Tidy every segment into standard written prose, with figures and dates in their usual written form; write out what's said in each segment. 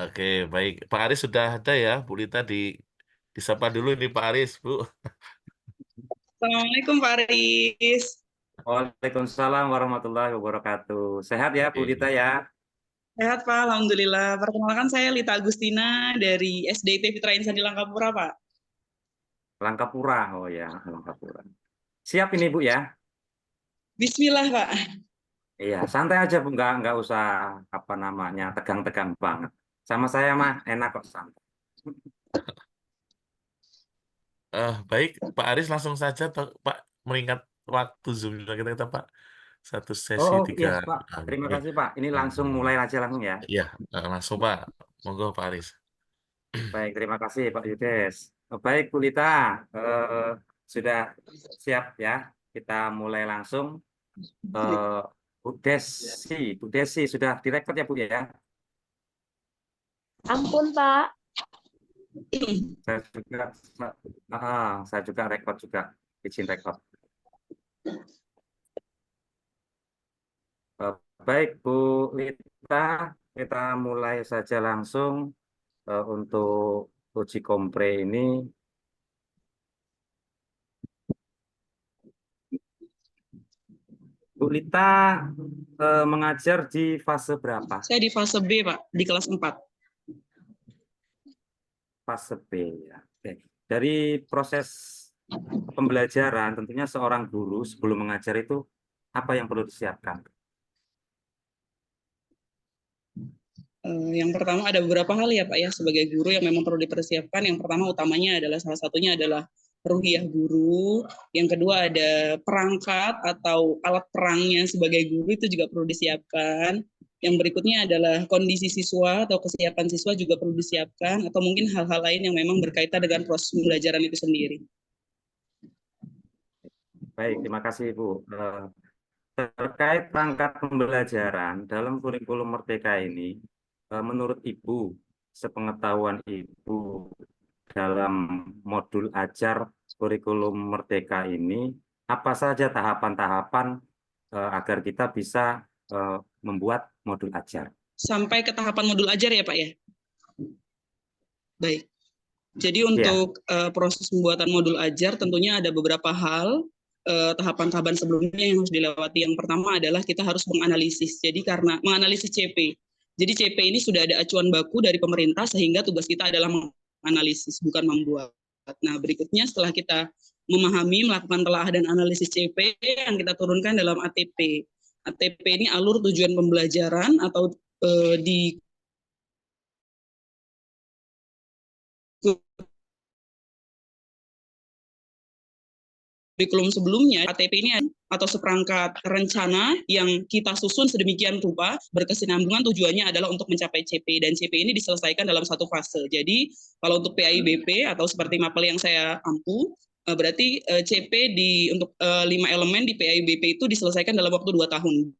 Oke, baik. Pak Aris sudah ada ya, Bu Lita disapa dulu nih Pak Aris, Bu. Assalamualaikum Pak Aris. Waalaikumsalam warahmatullahi wabarakatuh. Sehat ya Bu Lita Oke. ya? Sehat Pak, Alhamdulillah. Perkenalkan saya Lita Agustina dari SDIT Fitra Insani Langkapura Pak. Langkapura, oh ya, Langkapura. Siap ini Bu ya? Bismillah Pak. Iya, santai aja Bu, nggak usah apa namanya tegang-tegang banget. Sama saya mah enak kok santai. Baik, Pak Aris langsung saja, Pak, mengingat waktu Zoom kita Pak. Satu sesi Oh tiga. iya Pak, terima Ya. kasih Pak. Ini langsung mulai aja langsung ya. Ya, langsung Pak. Monggo Pak Aris. Baik, terima kasih Pak Yudes. Baik Bu Lita, eh, sudah siap ya? Kita mulai langsung. Eh, Bu Desi sudah direkod ya Bu ya? Ampun, Pak. Saya juga rekod juga, izin rekod. Baik Bu Lita, kita mulai saja langsung untuk uji kompre ini. Bu Lita mengajar di fase berapa? Saya di fase B Pak, di kelas 4. Fase B ya. Oke. Dari proses pembelajaran, tentunya seorang guru sebelum mengajar itu apa yang perlu disiapkan? Yang pertama ada beberapa hal ya Pak ya, sebagai guru yang memang perlu dipersiapkan. Yang pertama utamanya adalah salah satunya adalah ruhiyah guru. Yang kedua ada perangkat atau alat perangnya sebagai guru itu juga perlu disiapkan. Yang berikutnya adalah kondisi siswa atau kesiapan siswa juga perlu disiapkan, atau mungkin hal-hal lain yang memang berkaitan dengan proses pembelajaran itu sendiri. Baik, terima kasih Bu. Terkait perangkat pembelajaran dalam kurikulum Merdeka ini, menurut Ibu, sepengetahuan Ibu dalam modul ajar kurikulum Merdeka ini, apa saja tahapan-tahapan agar kita bisa membuat modul ajar? Sampai ke tahapan modul ajar ya Pak ya? Baik. Jadi Ya. untuk proses pembuatan modul ajar tentunya ada beberapa hal, tahapan-tahapan sebelumnya yang harus dilewati. Yang pertama adalah kita harus menganalisis. Jadi karena menganalisis CP. Jadi CP ini sudah ada acuan baku dari pemerintah sehingga tugas kita adalah menganalisis, bukan membuat. Nah, berikutnya setelah kita memahami, melakukan telah dan analisis CP yang kita turunkan dalam ATP. ATP ini alur tujuan pembelajaran atau di kurikulum sebelumnya, ATP ini atau seperangkat rencana yang kita susun sedemikian rupa, berkesinambungan tujuannya adalah untuk mencapai CP, dan CP ini diselesaikan dalam satu fase. Jadi kalau untuk PAIBP atau seperti mapel yang saya ampu, berarti CP untuk 5 elemen di PAIBP itu diselesaikan dalam waktu 2 tahun.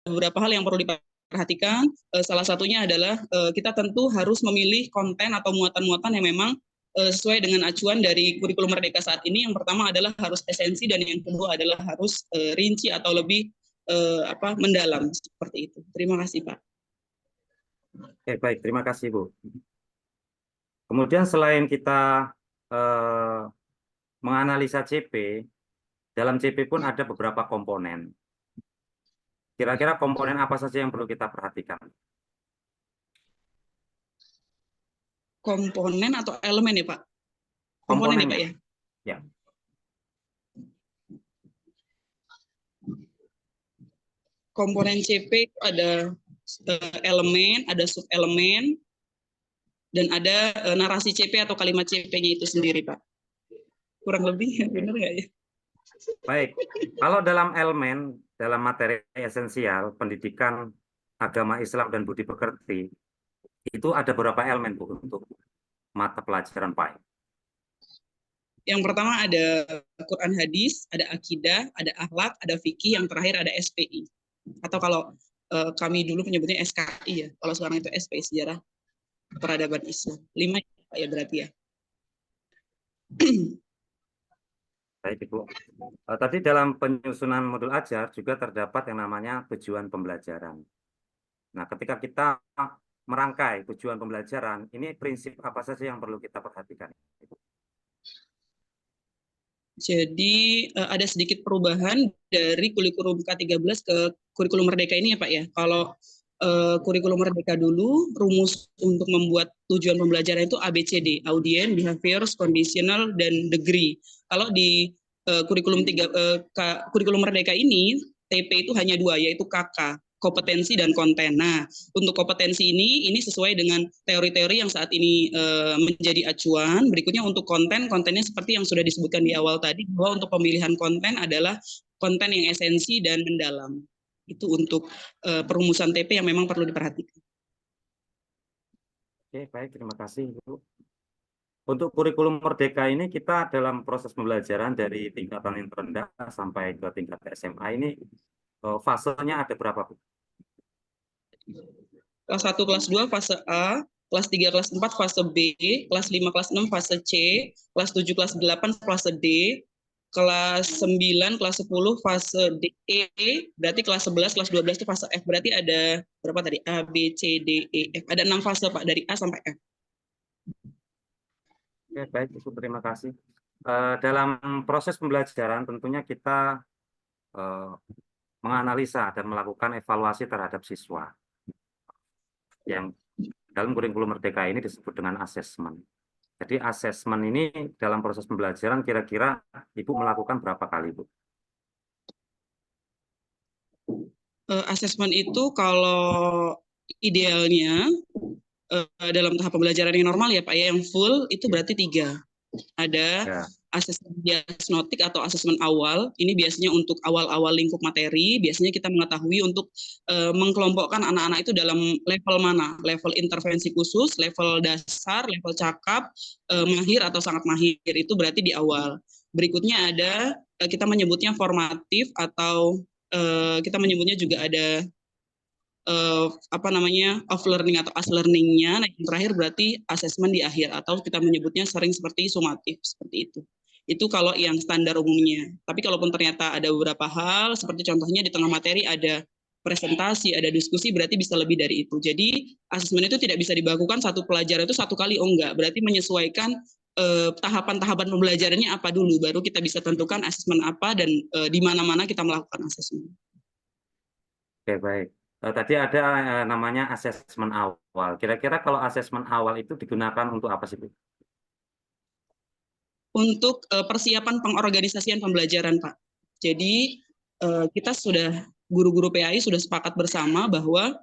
Beberapa hal yang perlu diperhatikan, salah satunya adalah kita tentu harus memilih konten atau muatan-muatan yang memang sesuai dengan acuan dari kurikulum Merdeka saat ini. Yang pertama adalah harus esensi, dan yang kedua adalah harus rinci atau lebih mendalam, seperti itu. Terima kasih Pak. Oke, baik, terima kasih Bu. Kemudian selain kita menganalisa CP, dalam CP pun ada beberapa komponen. Kira-kira komponen apa saja yang perlu kita perhatikan? Komponen atau elemen ya Pak? Komponen ya Pak ya? Ya. Komponen CP itu ada elemen, ada sub-elemen, dan ada narasi CP atau kalimat CP-nya itu sendiri Pak. Kurang lebih, benar nggak ya? Baik, kalau dalam elemen, dalam materi esensial, pendidikan agama Islam dan budi pekerti, itu ada beberapa elemen Bu untuk mata pelajaran PAI. Yang pertama ada Quran hadis, ada akidah, ada akhlak, ada fikih, yang terakhir ada SPI. Atau kalau kami dulu menyebutnya SKI ya, kalau sekarang itu SPI, sejarah peradaban Islam. 5 ya berarti ya. Baik, Ibu. Tadi dalam penyusunan modul ajar juga terdapat yang namanya tujuan pembelajaran. Nah, ketika kita merangkai tujuan pembelajaran, ini prinsip apa saja yang perlu kita perhatikan? Jadi ada sedikit perubahan dari kurikulum K13 ke kurikulum Merdeka ini ya Pak ya. Kalau kurikulum Merdeka dulu, rumus untuk membuat tujuan pembelajaran itu ABCD, Audient, Behaviors, Conditional, dan Degree. Kalau di kurikulum Merdeka ini, TP itu hanya 2, yaitu KK, kompetensi dan konten. Nah, untuk kompetensi ini sesuai dengan teori-teori yang saat ini menjadi acuan. Berikutnya untuk kontennya seperti yang sudah disebutkan di awal tadi, bahwa untuk pemilihan konten adalah konten yang esensi dan mendalam. Itu untuk perumusan TP yang memang perlu diperhatikan. Oke, baik, terima kasih, Ibu. Untuk kurikulum Merdeka ini kita dalam proses pembelajaran dari tingkatan yang terendah sampai ke tingkat SMA ini fasenya ada berapa, Bu? Kelas 1, kelas 2 fase A, kelas 3, kelas 4 fase B, kelas 5, kelas 6 fase C, kelas 7, kelas 8 fase D, kelas 9, kelas 10 fase D, berarti kelas 11, kelas 12 itu fase F. Berarti ada berapa tadi? A, B, C, D, E, F. Ada 6 fase Pak, dari A sampai F. Oke, baik, Ibu, terima kasih. Dalam proses pembelajaran tentunya kita menganalisa dan melakukan evaluasi terhadap siswa. Yang dalam kurikulum Merdeka ini disebut dengan asesmen. Jadi asesmen ini dalam proses pembelajaran kira-kira Ibu melakukan berapa kali, Bu? Asesmen itu kalau idealnya dalam tahap pembelajaran yang normal ya Pak ya, yang full itu berarti 3. Ada Ya. asesmen diagnostik atau asesmen awal. Ini biasanya untuk awal-awal lingkup materi. Biasanya kita mengetahui untuk mengkelompokkan anak-anak itu dalam level mana. Level intervensi khusus, level dasar, level cakap, mahir atau sangat mahir. Itu berarti di awal. Berikutnya ada kita menyebutnya formatif atau kita menyebutnya juga ada off learning atau as learning-nya. Nah, yang terakhir berarti asesmen di akhir atau kita menyebutnya sering seperti sumatif seperti itu. Itu kalau yang standar umumnya. Tapi kalaupun ternyata ada beberapa hal seperti contohnya di tengah materi ada presentasi, ada diskusi, berarti bisa lebih dari itu. Jadi asesmen itu tidak bisa dibakukan satu pelajaran itu satu kali, enggak. Berarti menyesuaikan tahapan-tahapan pembelajarannya apa dulu, baru kita bisa tentukan asesmen apa dan di mana-mana kita melakukan asesmen. Oke, baik. Tadi ada namanya asesmen awal. Kira-kira kalau asesmen awal itu digunakan untuk apa sih, Bu? Untuk persiapan pengorganisasian pembelajaran, Pak. Jadi kita sudah, guru-guru PAI sudah sepakat bersama bahwa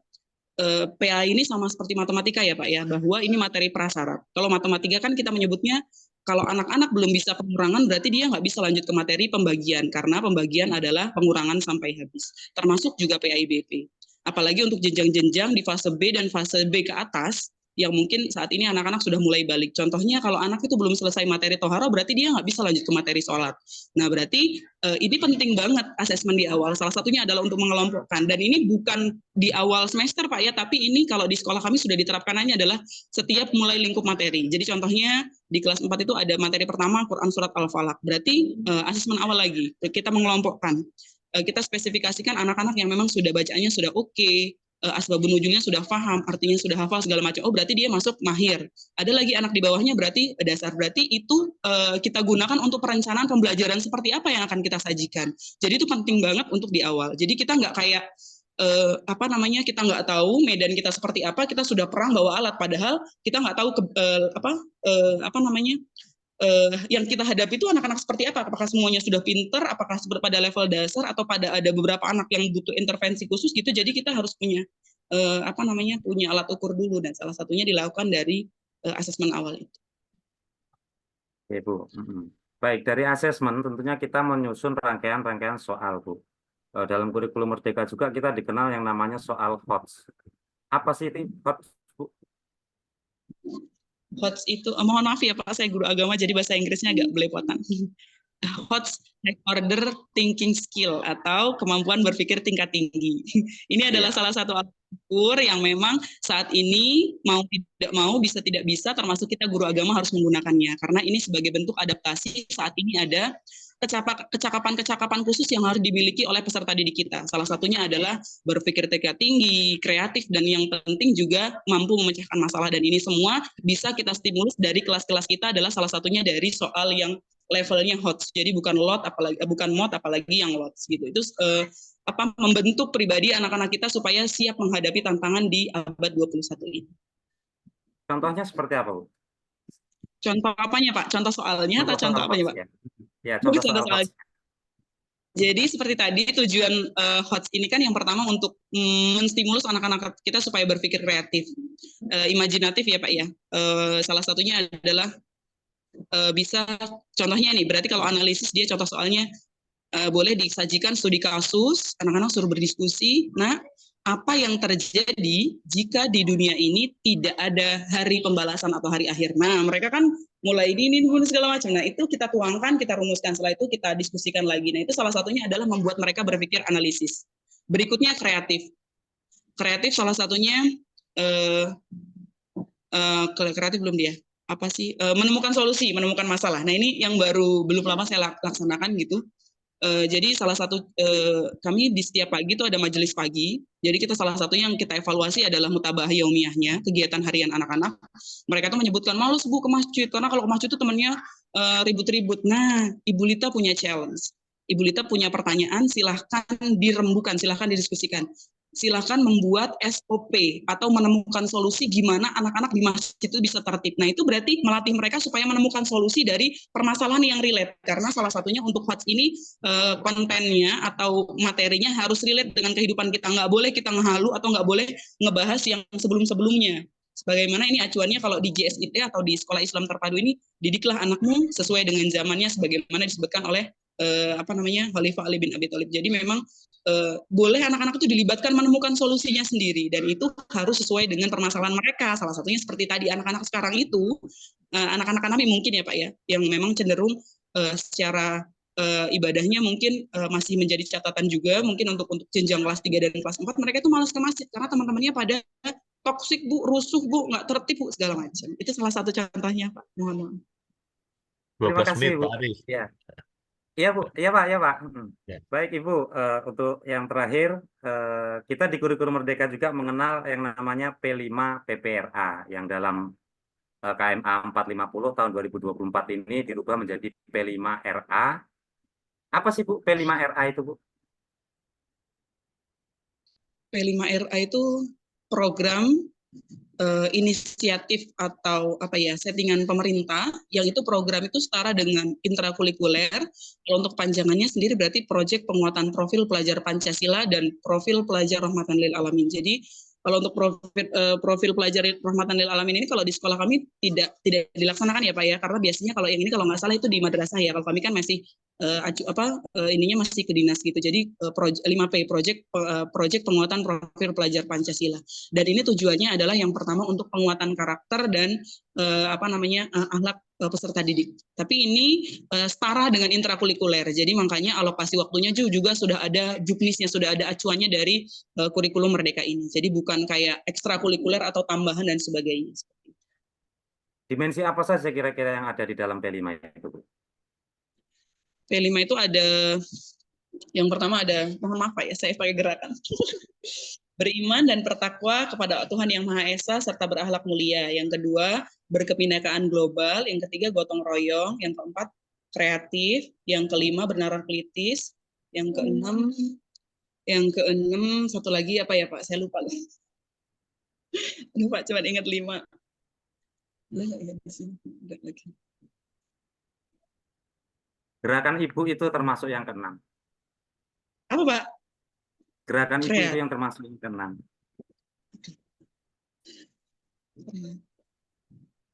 PAI ini sama seperti matematika ya Pak ya, bahwa ini materi prasyarat. Kalau matematika kan kita menyebutnya kalau anak-anak belum bisa pengurangan berarti dia nggak bisa lanjut ke materi pembagian, karena pembagian adalah pengurangan sampai habis. Termasuk juga PAIBP. Apalagi untuk jenjang-jenjang di fase B dan fase B ke atas, yang mungkin saat ini anak-anak sudah mulai balik. Contohnya kalau anak itu belum selesai materi tohara, berarti dia nggak bisa lanjut ke materi sholat. Nah berarti ini penting banget asesmen di awal. Salah satunya adalah untuk mengelompokkan. Dan ini bukan di awal semester Pak ya, tapi ini kalau di sekolah kami sudah diterapkannya adalah setiap mulai lingkup materi. Jadi contohnya di kelas 4 itu ada materi pertama Quran Surat Al-Falaq. Berarti asesmen awal lagi, kita mengelompokkan. Kita spesifikasikan anak-anak yang memang sudah bacaannya sudah oke, asbabun nuzulnya sudah paham, artinya sudah hafal segala macam. Oh, berarti dia masuk mahir. Ada lagi anak di bawahnya berarti dasar. Berarti itu kita gunakan untuk perencanaan pembelajaran seperti apa yang akan kita sajikan. Jadi itu penting banget untuk di awal. Jadi kita nggak kayak kita nggak tahu medan kita seperti apa, kita sudah perang bawa alat, padahal kita nggak tahu yang kita hadapi itu anak-anak seperti apa, apakah semuanya sudah pinter, apakah pada level dasar, atau pada ada beberapa anak yang butuh intervensi khusus gitu. Jadi kita harus punya punya alat ukur dulu, dan salah satunya dilakukan dari asesmen awal itu. Oke, Bu. Baik, dari asesmen tentunya kita menyusun rangkaian-rangkaian soal, Bu. Dalam kurikulum Merdeka juga kita dikenal yang namanya soal HOTS. Apa sih itu HOTS, Bu? HOTS itu, mohon maaf ya Pak, saya guru agama jadi bahasa Inggrisnya agak belepotan. HOTS, High Order Thinking Skill atau kemampuan berpikir tingkat tinggi. Ini adalah Iya. salah satu alat ukur yang memang saat ini mau tidak mau, bisa tidak bisa, termasuk kita guru agama harus menggunakannya. Karena ini sebagai bentuk adaptasi saat ini ada kecakapan-kecakapan khusus yang harus dimiliki oleh peserta didik kita. Salah satunya adalah berpikir tingkat tinggi, kreatif, dan yang penting juga mampu memecahkan masalah. Dan ini semua bisa kita stimulus dari kelas-kelas kita, adalah salah satunya dari soal yang levelnya HOTS. Jadi bukan lot apalagi bukan mod apalagi yang LOTS gitu. Itu membentuk pribadi anak-anak kita supaya siap menghadapi tantangan di abad 21 ini. Contohnya seperti apa, Bu? Contoh apanya, Pak? Contoh soalnya atau Contoh soal contoh apanya, HOTS Pak? ya. Ya, contoh Contoh soal soal. HOTS. Jadi seperti tadi tujuan HOTS ini kan yang pertama untuk menstimulus anak-anak kita supaya berpikir kreatif, imajinatif ya Pak ya. Salah satunya adalah bisa, contohnya nih, berarti kalau analisis dia contoh soalnya boleh disajikan studi kasus, anak-anak suruh berdiskusi. Nah, apa yang terjadi jika di dunia ini tidak ada hari pembalasan atau hari akhir? Nah, mereka kan mulai ini segala macam. Nah, itu kita tuangkan, kita rumuskan. Setelah itu kita diskusikan lagi. Nah, itu salah satunya adalah membuat mereka berpikir analisis. Berikutnya kreatif. Kreatif salah satunya kreatif belum dia. Apa sih? Menemukan solusi, menemukan masalah. Nah, ini yang baru belum lama saya laksanakan gitu. Jadi salah satu kami di setiap pagi itu ada majelis pagi. Jadi kita salah satu yang kita evaluasi adalah mutabah yaumiyahnya, kegiatan harian anak-anak. Mereka tuh menyebutkan malas Bu ke masjid karena kalau ke masjid itu temannya ribut-ribut. Nah, Ibu Lita punya challenge. Ibu Lita punya pertanyaan, silahkan dirembukan, silahkan didiskusikan. Silahkan membuat SOP atau menemukan solusi gimana anak-anak di masjid itu bisa tertib. Nah, itu berarti melatih mereka supaya menemukan solusi dari permasalahan yang relate. Karena salah satunya untuk HOTS ini kontennya atau materinya harus relate dengan kehidupan kita. Nggak boleh kita ngehalu atau nggak boleh ngebahas yang sebelum-sebelumnya. Sebagaimana ini acuannya kalau di JSIT atau di Sekolah Islam Terpadu ini, didiklah anakmu sesuai dengan zamannya sebagaimana disebutkan oleh Khalifah Ali bin Abi Thalib. Jadi memang boleh anak-anak itu dilibatkan menemukan solusinya sendiri, dan itu harus sesuai dengan permasalahan mereka. Salah satunya seperti tadi anak-anak sekarang itu, anak-anak kami mungkin ya Pak ya, yang memang cenderung secara ibadahnya mungkin masih menjadi catatan juga, mungkin untuk jenjang kelas 3 dan kelas 4 mereka itu malas ke masjid karena teman-temannya pada toksik Bu, rusuh Bu, nggak tertib Bu, segala macam. Itu salah satu contohnya Pak. Mohon maaf. Terima 12 kasih, menit Bu. Pak Aris. Ya. Iya, Bu. Iya, Pak. Iya, Pak. Ya. Baik, Ibu. Untuk yang terakhir, kita di Kurikulum Merdeka juga mengenal yang namanya P5 PPRA, yang dalam KMA 450 tahun 2024 ini dirubah menjadi P5RA. Apa sih, Bu, P5RA itu, Bu? P5RA itu program inisiatif atau settingan pemerintah yang itu program itu setara dengan intrakurikuler. Kalau untuk panjangannya sendiri berarti proyek penguatan profil pelajar Pancasila dan profil pelajar rahmatan lil alamin. Jadi kalau untuk profil pelajar rahmatan lil alamin ini kalau di sekolah kami tidak dilaksanakan ya Pak ya, karena biasanya kalau yang ini kalau nggak salah itu di madrasah ya. Kalau kami kan masih ininya masih ke dinas gitu. Jadi 5P proyek penguatan profil pelajar Pancasila. Dan ini tujuannya adalah yang pertama untuk penguatan karakter dan akhlak peserta didik. Tapi ini setara dengan intrakurikuler. Jadi makanya alokasi waktunya juga sudah ada juknisnya, sudah ada acuannya dari kurikulum Merdeka ini. Jadi bukan kayak ekstrakurikuler atau tambahan dan sebagainya. Dimensi apa saja kira-kira yang ada di dalam P5 itu, Bu? P5 itu ada, yang pertama ada, mohon maaf Pak ya, saya pakai gerakan. Beriman dan bertakwa kepada Tuhan Yang Maha Esa serta berakhlak mulia. Yang kedua, berkebinekaan global. Yang ketiga, gotong royong. Yang keempat, kreatif. Yang kelima, bernalar kritis. Yang keenam satu lagi apa ya Pak? Saya lupa. Lupa, cuma ingat 5. Gerakan Ibu itu termasuk yang ke-6. Apa Pak? Gerakan Ibu itu yang termasuk yang ke-6.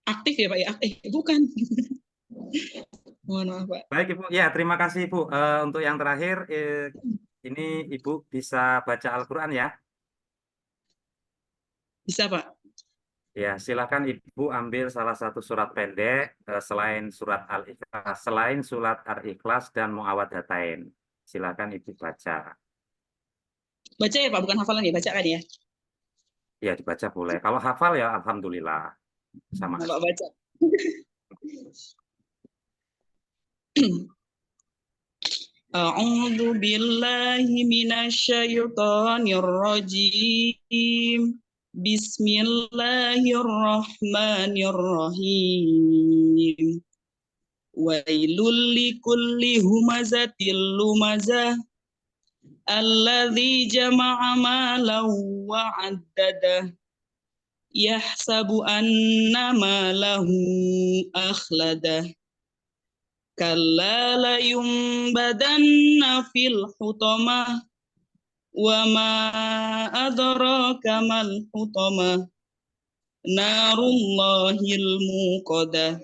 Aktif ya Pak ya? Bukan. Mohon maaf Pak. Baik Ibu, ya terima kasih Ibu. Untuk yang terakhir, ini Ibu bisa baca Al-Quran ya? Bisa Pak. Ya, silakan Ibu ambil salah satu surat pendek selain surat Al-Ikhlas, selain surat Al-Ikhlas dan Muawwadzatain. Silakan Ibu baca. Baca ya Pak, bukan hafalan ya, baca kan ya? Ya, dibaca boleh. Kalau hafal ya alhamdulillah. Sama. Nah, Pak baca. A'udzu billahi minasyaitonir rajim. Bismillahirrahmanirrahim. Wailul likulli humazatil lumazah alladzi jama'a malan wa 'addadah yahsabu anna malahu akhladah kalla la yumbadanna fil hutamah wa ma adraka mal hutamah narullahil muqadah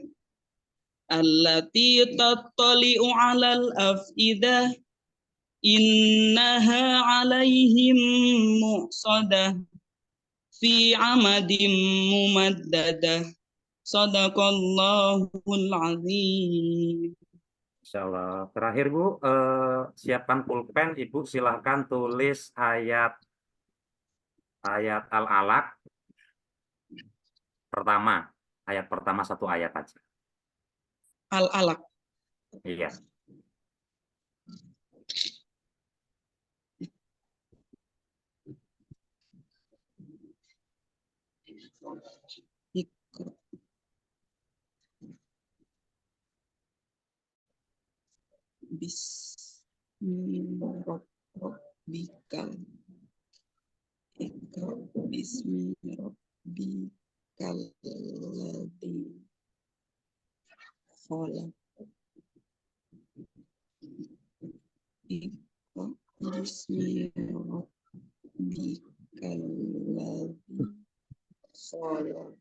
allati tattali'u 'alal afidah innaha 'alaihim mu'sadah fi 'amadin mumaddadah sadaqallahul azim. Insyaallah. Terakhir Bu, siapkan pulpen, Ibu silahkan tulis ayat Al-Alaq pertama. Ayat pertama satu ayat aja. Al-Alaq. Iya. Bismillahirrahmanirrahim. Iqra bismi rabbikal ladzi khalaq. Iqra bismi rabbikal ladzi khalaq.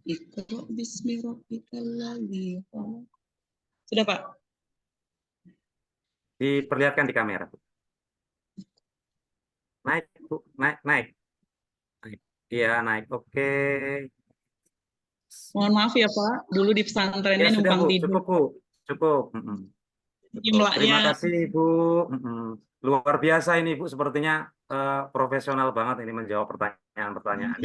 Iqra bismi rabbikal ladzi khalaq. Sudah, Pak? Diperlihatkan di kamera, Bu. Naik, Bu. Naik. Naik. Iya, naik. Oke. Mohon maaf ya Pak, dulu di Ya pesantrennya sudah, numpang Bu. tidur. Cukup, Bu. Cukup. Cukup. Terima Jumlahnya kasih, Ibu. Luar biasa ini, Bu. Sepertinya profesional banget ini menjawab pertanyaan-pertanyaan.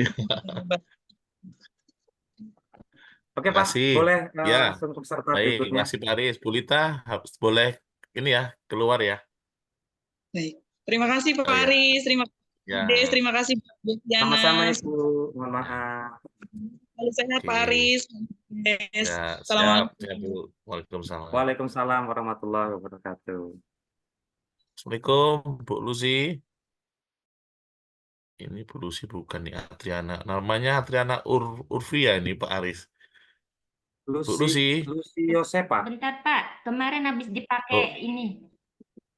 Oke, Pak. Makasih. Boleh Ya, langsung ke peserta baik. berikutnya. Makasih Pak Aris. Bu Lita, boleh ini ya, keluar ya. baik. Terima kasih Pak Oh ya, Aris, terima kasih ya. Des, terima kasih Bu Diana. Sama-sama, Ibu. Mohon maaf. Selalu sehat Pak Oke. Aris. Des. Ya, siap. Assalamualaikum. Ya, Bu. Waalaikumsalam. Waalaikumsalam warahmatullahi wabarakatuh. Assalamualaikum, Bu Lucy. Ini Bu Lucy bukan nih Adriana. Namanya Adriana Urfia ini Pak Aris. Bu Lucy. Lucy Yosepa. Bentar Pak, kemarin habis dipakai Oh, ini.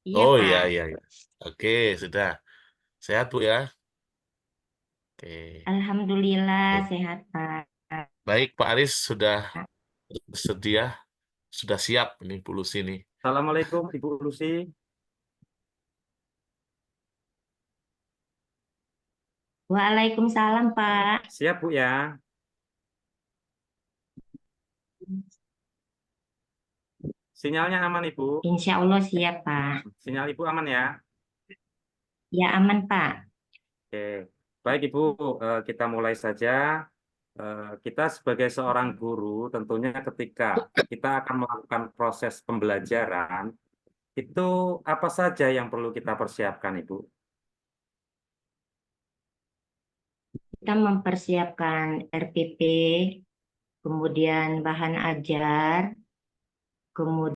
Iya oh Pak. iya, iya, iya. Oke, sudah. Sehat Bu ya. Oke. Alhamdulillah Tuh. sehat Pak. Baik, Pak Aris sudah bersedia, sudah siap ini Bu Lucy nih. Assalamualaikum Ibu Lucy. Waalaikumsalam Pak. Siap Bu ya. Sinyalnya aman Ibu. Insya Allah siap Pak. Sinyal Ibu aman ya. Ya aman Pak. Oke. Baik Ibu, kita mulai saja. Kita sebagai seorang guru tentunya ketika kita akan melakukan proses pembelajaran, itu apa saja yang perlu kita persiapkan Ibu? Kita mempersiapkan RPP, kemudian bahan ajar, kemudian